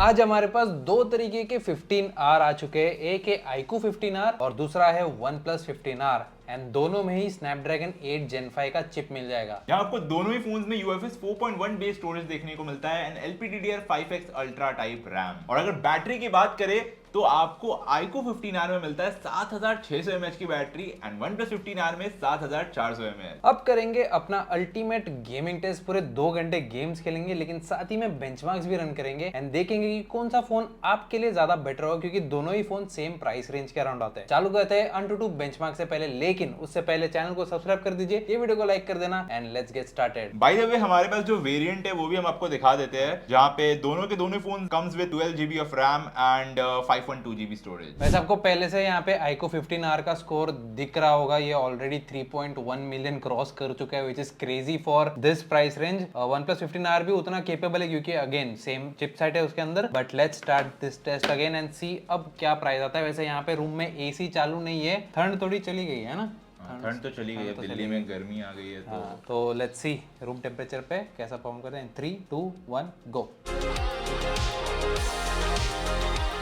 आज हमारे पास दो तरीके के 15R आ चुके हैं, एक है iQOO 15R और दूसरा है OnePlus 15R एंड दोनों में ही स्नैपड्रैगन 8 Gen 5 का चिप मिल जाएगा। यहाँ आपको दोनों ही फोन्स में UFS 4.1 बेस्ड स्टोरेज देखने को मिलता है and LPDDR5X ultra type RAM. और अगर बैटरी की बात करें तो आपको iQOO 15R में मिलता है 7600 mAh की बैटरी एंड OnePlus 15R में 7400 mAh। अब करेंगे अपना अल्टीमेट गेमिंग टेस्ट, पूरे 2 घंटे गेम्स खेलेंगे लेकिन साथ ही में बेंचमार्क्स भी रन करेंगे एंड देखेंगे कि कौन सा फोन आपके लिए ज्यादा बेटर होगा, क्योंकि दोनों ही फोन सेम प्राइस रेंज के अराउंड आते हैं। चालू करते हैं AnTuTu बेंचमार्क से पहले, लेकिन उससे पहले चैनल को सब्सक्राइब कर दीजिए, ये वीडियो को लाइक कर देना and let's get started. By the way हमारे पास जो वेरिएंट है वो भी हम आपको दिखा देते हैं, जहाँ पे दोनों के दोनों phone comes with 12 GB of RAM and 512 GB storage. वैसे आपको पहले से यहाँ पे iQOO 15R का स्कोर दिख रहा होगा, ये ऑलरेडी 3.1 मिलियन क्रॉस कर चुका है, which is crazy for this price range. OnePlus 15R भी उतना केपेबल है क्योंकि अगेन सेम चिपसेट है उसके अंदर। But let's start this test again and see अब क्या प्राइस आता है। वैसे यहाँ पे रूम में AC चालू नहीं है, ठंड थोड़ी चली गई है ना, ठंड तो चली गई है, दिल्ली में गर्मी आ गई है तो लेट्स सी रूम टेम्परेचर पे कैसा परफॉर्म करते हैं। 3 2 1 गो।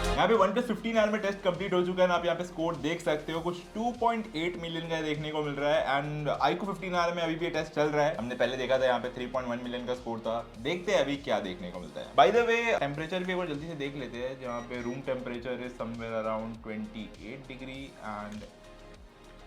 यहाँ पे OnePlus 15R में टेस्ट कंप्लीट हो चुका है ना, आप यहाँ पे स्कोर देख सकते हो, कुछ 2.8 मिलियन का देखने को मिल रहा है एंड iQOO 15R में अभी भी ये टेस्ट चल रहा है। हमने पहले देखा था यहाँ पे 3.1 मिलियन का स्कोर था, देखते हैं अभी क्या देखने को मिलता है। बाय द वे टेम्परेचर भी एक बार जल्दी से देख लेते हैं, जहाँ पे room temperature is somewhere around 28 degree and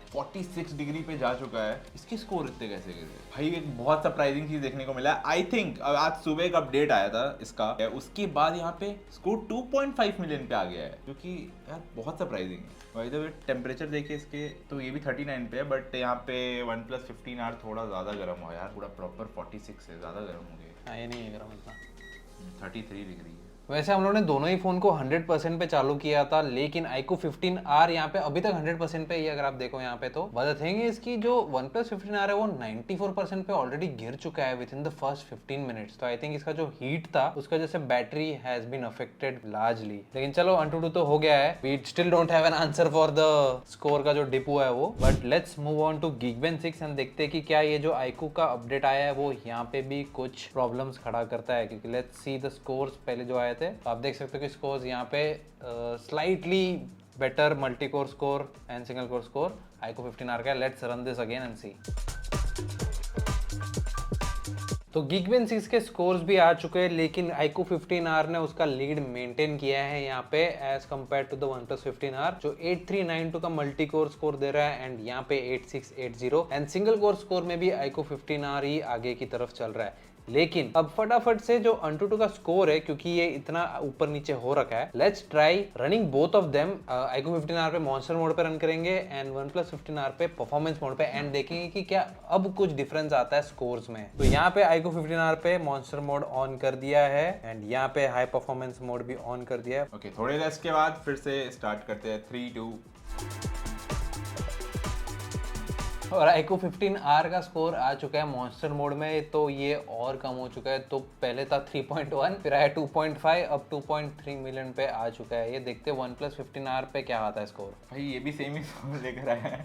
46 degree पे जा चुका है। इसके स्कोर इतने कैसे गिरे भाई, एक बहुत सरप्राइजिंग चीज देखने को मिला है। आई थिंक आज सुबह एक अपडेट आया था इसका, उसके बाद यहाँ पे स्कोर 2.5 मिलियन पे आ गया है, जो कि यार बहुत सरप्राइजिंग है। बाय द वे टेम्परेचर देखिए इसके, तो ये भी 39 पे है, बट यहाँ पे OnePlus 15R थोड़ा ज्यादा गर्म हुआ यार, पूरा प्रॉपर 46 है, ज्यादा गर्म हो गया। ये नहीं है गर्म इतना, 33 डिग्री है। वैसे हम लोगों ने दोनों ही फोन को 100% पे चालू किया था, लेकिन iQOO 15R यहाँ पे अभी तक 100% पे ही है। अगर आप देखो यहाँ पे तो बट थिंग है इसकी जो OnePlus 15R है वो 94% पे ऑलरेडी गिर चुका है within the first 15 minutes. तो आई थिंक इसका जो हीट था उसका जैसे battery has been affected largely. लेकिन चलो AnTuTu तो हो गया है, we still don't have an answer for the score का जो डिप हुआ है वो। But let's move on to Geekbench 6 and देखते हैं कि क्या ये जो iQOO का अपडेट आया है वो यहाँ पे भी कुछ प्रॉब्लम्स खड़ा करता है, क्योंकि लेट्स सी द स्कोर्स पहले जो आए थे। तो आप देख सकते हो कि स्कोर्स यहाँ पे slightly better multi core score and single core score iQOO 15R का। Let's run this again and see. तो Geekbench 6 के स्कोर्स भी आ चुके हैं, लेकिन iQOO 15R ने उसका लीड मेंटेन किया है यहाँ पे as compare to the OnePlus 15R, जो 8392 का मल्टी कोर स्कोर दे रहा है एंड यहाँ पे 8680 एंड सिंगल कोर स्कोर में भी iQOO 15R ही आगे की तरफ चल रहा है। लेकिन अब फटाफट से जो AnTuTu का स्कोर है, क्योंकि ये इतना ऊपर नीचे हो रखा है, let's try running both of them. iQOO 15R पे मॉन्स्टर मोड पे रन करेंगे एंड OnePlus 15R पे परफॉर्मेंस मोड पे, एंड देखेंगे कि क्या अब कुछ डिफरेंस आता है स्कोर्स में। तो यहाँ पे iQOO 15R पे मॉन्स्टर मोड ऑन कर दिया है एंड यहाँ पे हाई परफॉर्मेंस मोड भी ऑन कर दिया है। ओके, थोड़े रेस्ट के बाद फिर से स्टार्ट करते हैं। 3 2। और iQOO 15R का स्कोर आ चुका है मॉन्स्टर मोड में, तो ये और कम हो चुका है। तो पहले था 3.1, फिर आया 2.5, अब 2.3 मिलियन पे आ चुका है। ये देखते हैं OnePlus 15R पे क्या आता है स्कोर। भाई ये भी सेम ही स्कोर लेकर आया है,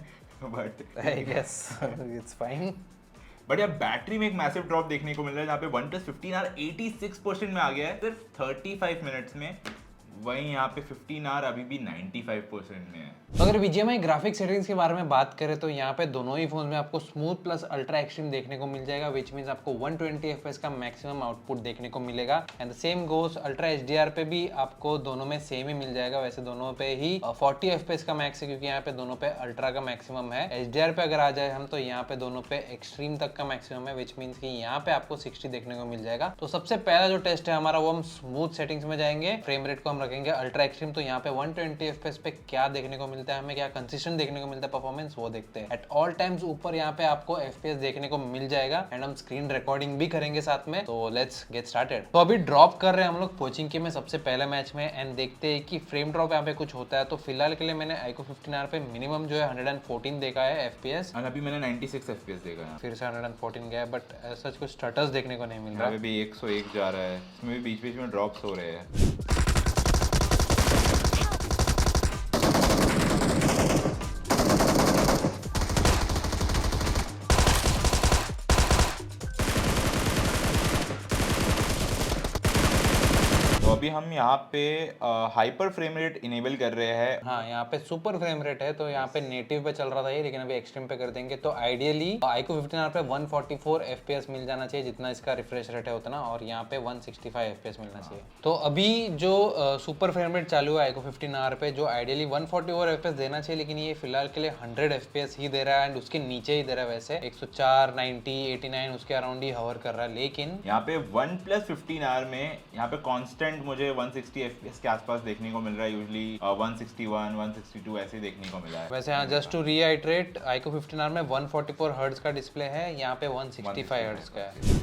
but I guess it's fine. But यार बैटरी में एक मैसिव ड्रॉप देखने को मिल रहा है, जहाँ पे OnePlus 15R 86% में आ गया है सिर्फ 35 मिनट्स में, वहीं यहाँ पे 15R अभी भी 95% में है। तो अगर BGMI ग्राफिक सेटिंग्स के बारे में बात करें तो यहाँ पे दोनों ही फोन में आपको स्मूथ प्लस अल्ट्रा एक्सट्रीम देखने को मिल जाएगा, विच मीन्स आपको 120 FPS का मैक्सिमम आउटपुट देखने को मिलेगा and the same goes ultra HDR पे भी आपको दोनों में सेम ही मिल जाएगा। वैसे दोनों पे ही 40 FPS का मैक्स है, क्योंकि यहाँ पे दोनों पे अल्ट्रा का मैक्सिमम है। HDR पे अगर आ जाए हम तो यहाँ पे दोनों पे एक्सट्रीम तक का मैक्सिमम है, विच मीन्स कि यहाँ पे आपको 60 देखने को मिल जाएगा। तो सबसे पहला जो टेस्ट है हमारा वो हम स्मूथ सेटिंग्स में जाएंगे, फ्रेम रेट को हम रखेंगे अल्ट्रा एक्सट्रीम। तो यहाँ पे 120 FPS पे क्या देखने को मिलता है हमें, क्या कंसिस्टेंट देखने को मिलता है परफॉर्मेंस, वो देखते हैं। एट ऑल टाइम्स ऊपर यहाँ पे आपको FPS देखने को मिल जाएगा एंड हम स्क्रीन रिकॉर्डिंग भी करेंगे साथ में। तो लेट्स गेट स्टार्टेड। तो अभी ड्रॉप कर रहे हैं हम लोग पोचिंकी में सबसे पहले मैच में एंड देखते हैं कि फ्रेम ड्रॉप यहाँ पे कुछ होता है। तो फिलहाल के लिए मैंने iQOO 15R पे मिनिमम जो है 114 देखा है FPS, और अभी मैंने 96 FPS देखा है, फिर से 114 गया, बट सच कुछ स्टेटस देखने को नहीं मिल रहा। अभी भी 101 जा रहा है, इसमें भी बीच बीच में ड्रॉप्स हो रहे हैं। अभी हम यहाँ पे हाइपर फ्रेम रेट इनेबल कर रहे हैं। हाँ, यहाँ पे सुपर फ्रेम रेट है, तो यहाँ पे नेटिव पे चल रहा था ये, लेकिन अभी एक्सट्रीम पे कर देंगे। तो आइडियली iQOO 15R पे 144 FPS मिल जाना चाहिए, जितना इसका रिफ्रेश रेट है उतना, और यहाँ पे 165 FPS मिलना चाहिए। तो अभी जो सुपर फ्रेम रेट चालू है iQOO 15R पे, जो आइडियली 144 FPS देना चाहिए, लेकिन ये फिलहाल के लिए 100 FPS ही दे रहा है, एंड उसके नीचे ही दे रहा है। वैसे 104, 90, 89 उसके अराउंड ही हवर कर रहा है, लेकिन यहाँ पे OnePlus 15R में यहाँ पे कांस्टेंट मुझे 160 FPS के आसपास देखने को मिल रहा है। यूजली 161, 162 ऐसे देखने को मिला है। वैसे हाँ, जस्ट टू रीआइट्रेट, iQOO 15R में 144 हर्ट्ज का डिस्प्ले है, यहाँ पे 165 हर्ट्ज का है।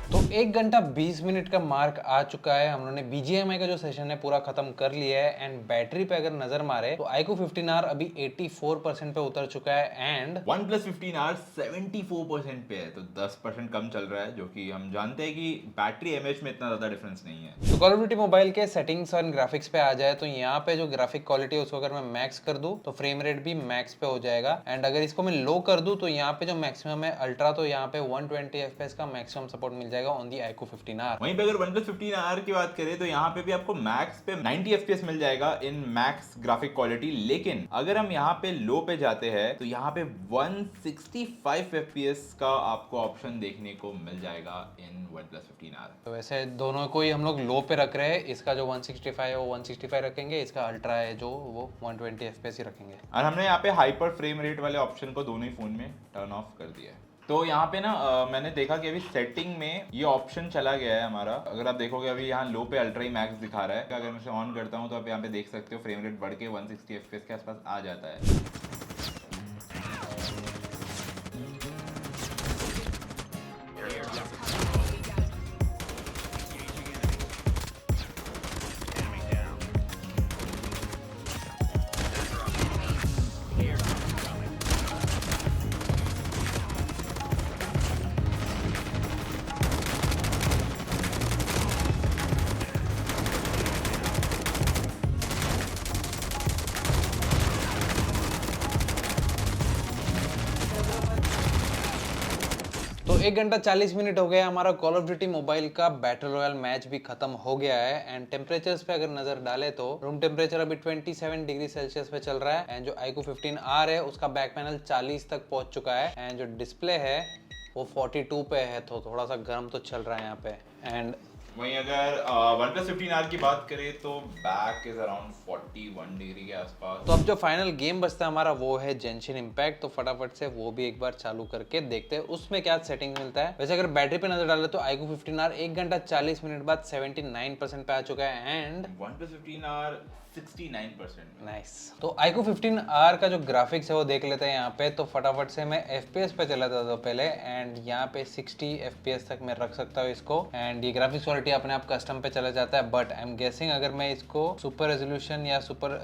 तो 1 घंटा 20 मिनट का मार्क आ चुका है। हम लोगों ने BGMI का जो सेशन है पूरा खत्म कर लिया है, एंड बैटरी पे अगर नजर मारे तो iQOO 15R अभी 84% पे उतर चुका है, एंड OnePlus 15R 74% पे है, तो 10% कम चल रहा है, जो कि हम जानते हैं कि बैटरी एमएच में इतना ज्यादा डिफरेंस नहीं है। तो कॉल ऑफ ड्यूटी मोबाइल के सेटिंग्स और ग्राफिक्स पे आ जाए तो यहाँ पे जो ग्राफिक क्वालिटी है उसको अगर मैं मैक्स कर दूं तो फ्रेम रेट भी मैक्स पे हो जाएगा, एंड अगर इसको मैं लो कर दूं तो यहाँ पे जो मैक्सिमम है अल्ट्रा, तो यहाँ पे 120 FPS का मैक्सिमम सपोर्ट मिल जाएगा ऑन दी iQOO 15R। वहीं पे अगर OnePlus 15R की बात करें तो यहाँ पे भी आपको मैक्स पे 90 FPS मिल जाएगा इन मैक्स ग्राफिक क्वालिटी, लेकिन अगर हम यहाँ पे लो पे जाते हैं तो यहाँ पे 165 FPS का आपको ऑप्शन देखने को मिल जाएगा इन OnePlus 15R। तो वैसे दोनों को ही हम लोग लो पे रख रहे हैं, इसका जो 165 है वो 165 रखेंगे, इसका अल्ट्रा है जो वो 120 FPS ही रखेंगे। और हमने यहाँ पे हाइपर फ्रेम रेट वाले ऑप्शन को दोनों ही फोन में टर्न ऑफ कर दिया है। तो यहाँ पे ना मैंने देखा कि अभी सेटिंग में ये ऑप्शन चला गया है हमारा। अगर आप देखोगे अभी यहाँ लो पे अल्ट्रा ही मैक्स दिखा रहा है। अगर मैं इसे ऑन करता हूँ तो आप यहाँ पे देख सकते हो फ्रेम रेट बढ़ के 160 FPS के आसपास आ जाता है। तो 1 घंटा 40 मिनट हो गया, हमारा कॉल ऑफ ड्यूटी मोबाइल का बैटल रॉयल मैच भी खत्म हो गया है, एंड टेम्परेचर्स पे अगर नजर डाले तो रूम टेम्परेचर अभी 27 डिग्री सेल्सियस पे चल रहा है, एंड जो iQOO 15R है उसका बैक पैनल 40 तक पहुंच चुका है, एंड जो डिस्प्ले है वो 42 पे है, तो थोड़ा सा गर्म तो चल रहा है यहाँ पे। एंड वहीं अगर OnePlus 15R की बात करें तो बैक इज अराउंड 41 डिग्री के आसपास। तो अब जो फाइनल गेम बचता है हमारा वो है जेंशिन इम्पैक्ट, तो फटाफट से वो भी एक बार चालू करके देखते हैं उसमें क्या सेटिंग मिलता है। वैसे अगर बैटरी पे नजर डाले तो iQOO 15R 1 घंटा 40 मिनट बाद 79% पे आ चुका है, एंड OnePlus 15R 69%। नाइस। तो iQOO 15R का जो ग्राफिक्स है वो देख लेते हैं यहाँ पे। तो फटाफट से मैं FPS पे चला था तो पहले, एंड यहाँ पे 60 FPS तक मैं रख सकता हूँ इसको, एंड ये ग्राफिक्स क्वालिटी अपने आप कस्टम पे चला जाता है। बट आई एम गेसिंग अगर मैं इसको सुपर रेजोल्यूशन या सुपर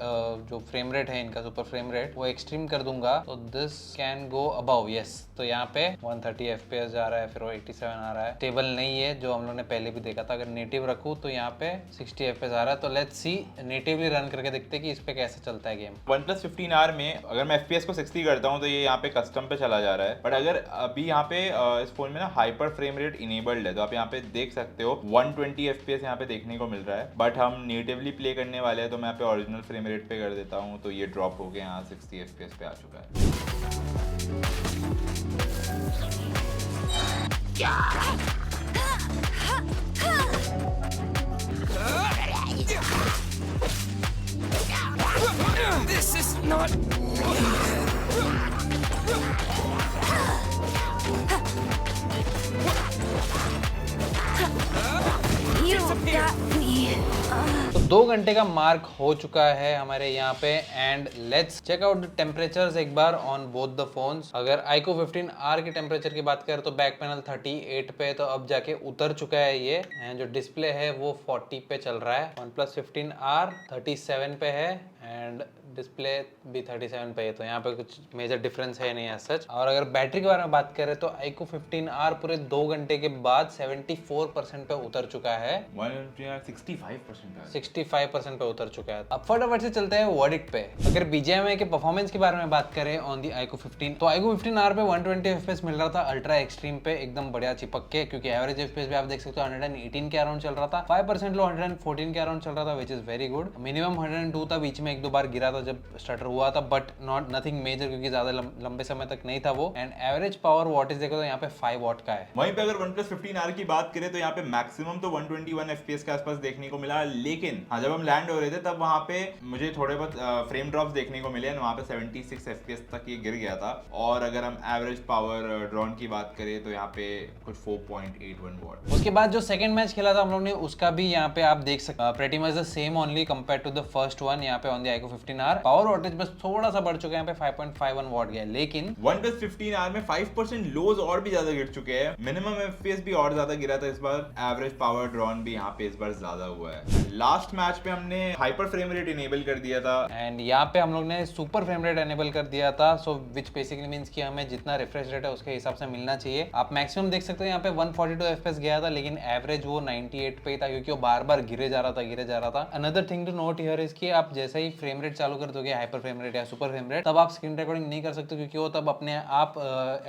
जो फ्रेम रेट है इनका, सुपर फ्रेम रेट वो एक्सट्रीम कर दूंगा तो this can go above. Yes, तो यहाँ पे 130 FPS जा रहा है, फिर वो 87 आ रहा है। स्टेबल नहीं है जो हम लोग ने पहले भी देखा था। अगर नेटिव रखूँ तो यहाँ पे 60 FPS आ रहा है। तो लेट्स सी नेटिवली रन करके देखते हैं कि इस पे कैसे चलता है गेम। OnePlus 15R में अगर मैं FPS को 60 करता हूँ तो ये यहाँ पे कस्टम पे चला जा रहा है। बट अगर अभी यहाँ पे इस फोन में ना हाइपर फ्रेम रेट इनेबल्ड है, तो आप यहाँ पे देख सकते हो 120 FPS यहाँ पे देखने को मिल रहा है। बट हम नेटिवली प्ले करने वाले हैं तो मैं यहाँ पे ओरिजिनल फ्रेम रेट पे कर देता हूँ, तो ये ड्रॉप हो गया, यहाँ 60 FPS पे आ चुका है। This is not. You got me. तो 2 घंटे का मार्क हो चुका है हमारे यहाँ पे, and let's check out the temperatures एक बार ऑन बोथ द फोन्स। अगर iQOO 15R के टेम्परेचर की बात करें तो बैक पैनल 38 पे, तो अब जाके उतर चुका है ये, एंड जो डिस्प्ले है वो 40 पे चल रहा है। OnePlus 15R 37 पे है, एंड डिस्प्ले भी 37 पे है, तो यहाँ पे कुछ मेजर डिफरेंस है नहीं सच। और अगर बैटरी के बारे में बात करें तो iQOO 15R पूरे 2 घंटे के बाद 74% पे उतर चुका है। 65% पे उतर चुका है। अब फटाफट से चलते हैं वर्डिक्ट पे। अगर BGMI के परफॉर्मेंस के बारे में बात करें ऑन दी iQOO 15, तो iQOO 15R पे 120 FPS मिल रहा था अल्ट्रा एक्सट्रीम पे एकदम बढ़िया चिपक के, क्योंकि एवरेज FPS भी आप देख सकते हो 118 के अराउंड चल रहा था। 5% लो 114 के अराउंड चल रहा था, which is very good. Minimum 102 था, बीच में एक दो बार गिरा था जब स्टार्टर हुआ था, बट नॉट नथिंग मेजर क्योंकि ज्यादा लंबे समय तक नहीं था वो। एंड एवरेज पावर वॉटेज देखो तो यहाँ पे 5 वॉट का है। वहीं पे अगर OnePlus 15R की बात करें तो यहाँ पे मैक्सिमम तो 121 FPS के आसपास देखने को मिला, लेकिन हाँ जब हम लैंड हो रहे थे तब वहाँ पे मुझे थोड़े बहुत फ्रेम ड्रॉप्स देखने को मिले, वहाँ पे 76 FPS तक ये गिर गया था। और अगर हम एवरेज पावर ड्रॉन की बात करें तो यहाँ पे कुछ 4.81 वॉट। उसके बाद जो सेकंड मैच खेला था हम लोग ने, उसका भी यहाँ पे आप देख सकते हैं pretty much the same only compare to the first one. यहाँ पे on the iQOO 15R power voltage बस थोड़ा सा बढ़ चुका है, यहाँ पे 5.51 वॉट गया, लेकिन OnePlus 15R में 5% लोज और भी ज्यादा गिर चुके हैं। मिनिमम FPS भी और ज्यादा गिरा था इस बार। एवरेज पावर ड्रॉन भी यहाँ पे इस बार ज्यादा हुआ है। लास्ट मैच पे हमने हाइपर फ्रेम रेट इनेबल कर दिया था, एंड यहाँ पे हम लोग ने सुपर फ्रेम रेट एनेबल कर दिया था, सो विच बेसिकली मींस कि हमें जितना रिफ्रेश रेट है उसके हिसाब से मिलना चाहिए। आप मैक्सिमम देख सकते हो यहाँ पे 142 FPS गया था, लेकिन एवरेज वो 98 पे था क्योंकि वो बार बार गिरे जा रहा था। Another thing to note here is कि आप जैसे ही फ्रेम रेट चालू कर दोगे हाइपर फ्रेम रेट या सुपर फ्रेम रेट, तब आप स्क्रीन रिकॉर्डिंग नहीं कर सकते क्योंकि वो तब अपने आप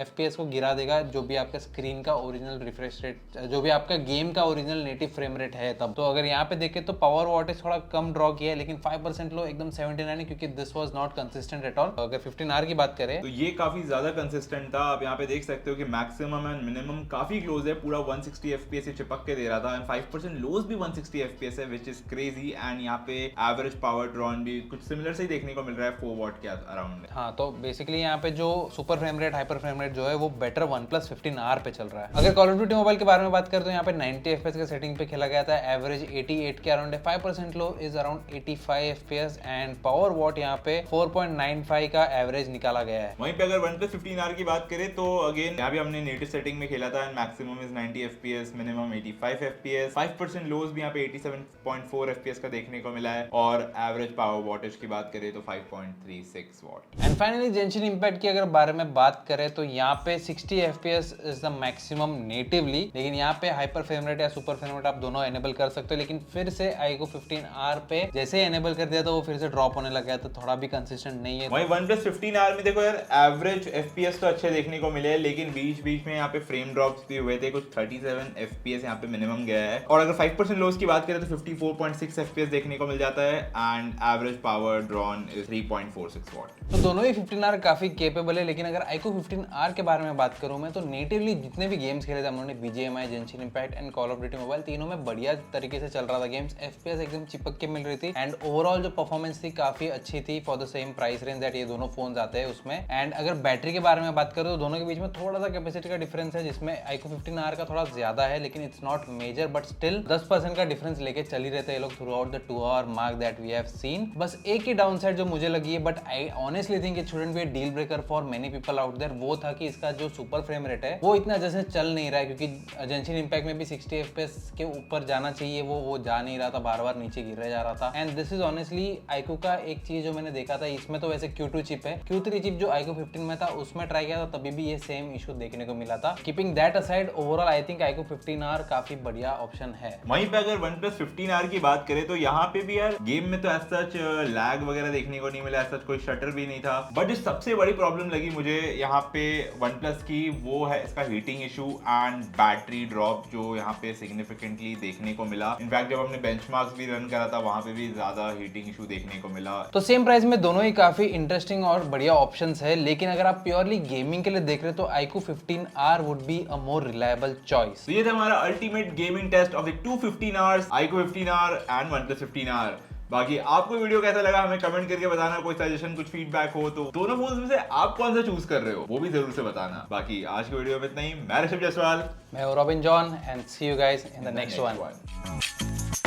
FPS को गिरा देगा, जो भी आपका स्क्रीन का ओरिजिनल रिफ्रेश रेट, जो भी आपका गेम का ओरिजिनल नेटिव फ्रेम रेट है तब। तो अगर यहाँ पे देखे तो पावर वॉटेज थोड़ा कम ड्रॉ किया है, लेकिन 5% लो एकदम 79 है क्योंकि this was not consistent at all. अगर 15R की बात करें तो ये काफी ज्यादा कंसिस्टेंट था। आप यहाँ पे देख सकते हो कि मैक्सिमम एंड मिनिमम काफी क्लोज है, पूरा 160 FPS से चिपक के दे रहा था। एंड 5% लोज भी 160 FPS है, विच इज क्रेजी। एंड यहाँ पे एवरेज पावर ड्रॉन भी कुछ सिमिलर से ही देखने को मिल रहा है, 4 वॉट के अराउंड। हाँ, तो बेसिकली यहाँ पे जो super frame rate hyper frame rate जो है वो बेटर OnePlus 15R पे चल रहा है। अगर कॉल ऑफ ड्यूटी मोबाइल के बारे में बात करें तो यहाँ पे 90 FPS के सेटिंग पे खेला गया था, एवरेज 88 के अराउंड है, 5% low is around 85 FPS and power watt यहाँ पे 4.95 का एवरेज निकाला गया है। वहीं पे अगर OnePlus 15R की बात करें तो अगेन यहाँ भी हमने नेटिव सेटिंग में खेला था, and maximum is 90 FPS, minimum 85 FPS, 5% लोज भी यहाँ पे 87.4 FPS का देखने को मिला है। और एवरेज पावर वॉटेज की बात करें तो 5.36 वॉट। एंड फाइनली जेंशिन इम्पैक्ट की अगर बारे में बात करें तो यहाँ पे 60 FPS is the maximum natively, लेकिन यहाँ पे हाइपर फ्रेम रेट या सुपर फ्रेम रेट आप दोनों एनेबल कर सकते हो, लेकिन फिर से iQOO 15R पे जैसे एनेबल कर दिया तो वो फिर से ड्रॉप होने लग गया, तो थोड़ा भी कंसिस्टेंट नहीं है। वहीं OnePlus 15R में देखो यार, एवरेज FPS तो अच्छे देखने को मिले, लेकिन बीच बीच में यहाँ पे फ्रेम ड्रॉप्स भी हुए थे, कुछ 37 FPS यहाँ पे मिनिमम गया है। और अगर 5% लॉस की बात करें तो 54.6 FPS देखने को मिल जाता है, and average power drawn is 3.46 what. तो दोनों ही 15R काफी केपेबल है, लेकिन अगर iQOO 15R के बारे में बात करूं मैं तो नेटिवली जितने भी गेम्स खेले थे हम लोगों ने, BGMI, genshin impact and call of duty mobile, तीनों में बढ़िया तरीके से चल रहा था गेम्स। FPS एकदम चिपक के मिल रही थी, एंड ओवरऑल जो परफॉर्मेंस थी काफी अच्छी थी for the same price range that ये दोनों फोन आते हैं उसमें। एंड अगर बैटरी के बारे में बात करूं तो दोनों के बीच में थोड़ा सा कैपेसिटी का डिफरेंस है, जिसमें iQOO 15R का थोड़ा ज्यादा है, लेकिन it's not major, but still 10% का डिफरेंस लेके चल ही रहते हैं ये लोग throughout the 2 hour mark that we have seen. बस एक ही डाउन साइड जो मुझे लगी है, but I honestly think it shouldn't be a deal breaker for many people out there, वो था कि इसका जो सुपर फ्रेम रेट है वो इतना जैसे चल नहीं रहा है, क्योंकि जेंशिन इम्पैक्ट में भी 60 FPS के ऊपर जाना चाहिए, वो जा नहीं रहा था, बार बार नीचे गिर जा रहा था। And this is honestly iQOO का एक चीज जो मैंने देखा था, इसमें तो वैसे Q2 चिप है, Q3 चिप जो iQOO 15 में था उसमें ट्राई किया था, तभी भी ये सेम इशू देखने को मिला था। Keeping that aside, overall I think iQOO 15R काफी बढ़िया ऑप्शन है। वहीं पे अगर OnePlus 15R की बात करें तो यहाँ पे भी यार गेम में तो एज सच लैग वगैरह देखने को नहीं मिला, एज सच कोई शटर भी नहीं था। बट जो सबसे बड़ी प्रॉब्लम लगी मुझे यहाँ पे OnePlus की, वो है इसका heating issue and battery drop, जो यहाँ पे सिग्निफिकेंटली देखने को मिला। इनफैक्ट जब हमने बेंचमार्क्स भी रन करा था वहां पे भी ज्यादा हीटिंग इशू देखने को मिला। तो सेम प्राइस में दोनों ही काफी इंटरेस्टिंग और बढ़िया ऑप्शंस है, लेकिन अगर आप प्योरली गेमिंग के लिए देख रहे हो तो iQOO 15R would be a more reliable choice. तो ये था हमारा ultimate gaming test of the 2 15Rs, iQOO 15R and OnePlus 15R। बाकी आपको वीडियो कैसा लगा हमें कमेंट करके बताना, कोई सजेशन कुछ फीडबैक हो तो दोनों फोन्स में से आप कौन सा चूज कर रहे हो वो भी जरूर से बताना। बाकी आज की वीडियो में इतना ही। मैं ऋषभ जायसवाल, मैं हूं Robin John, and see you guys in the next one.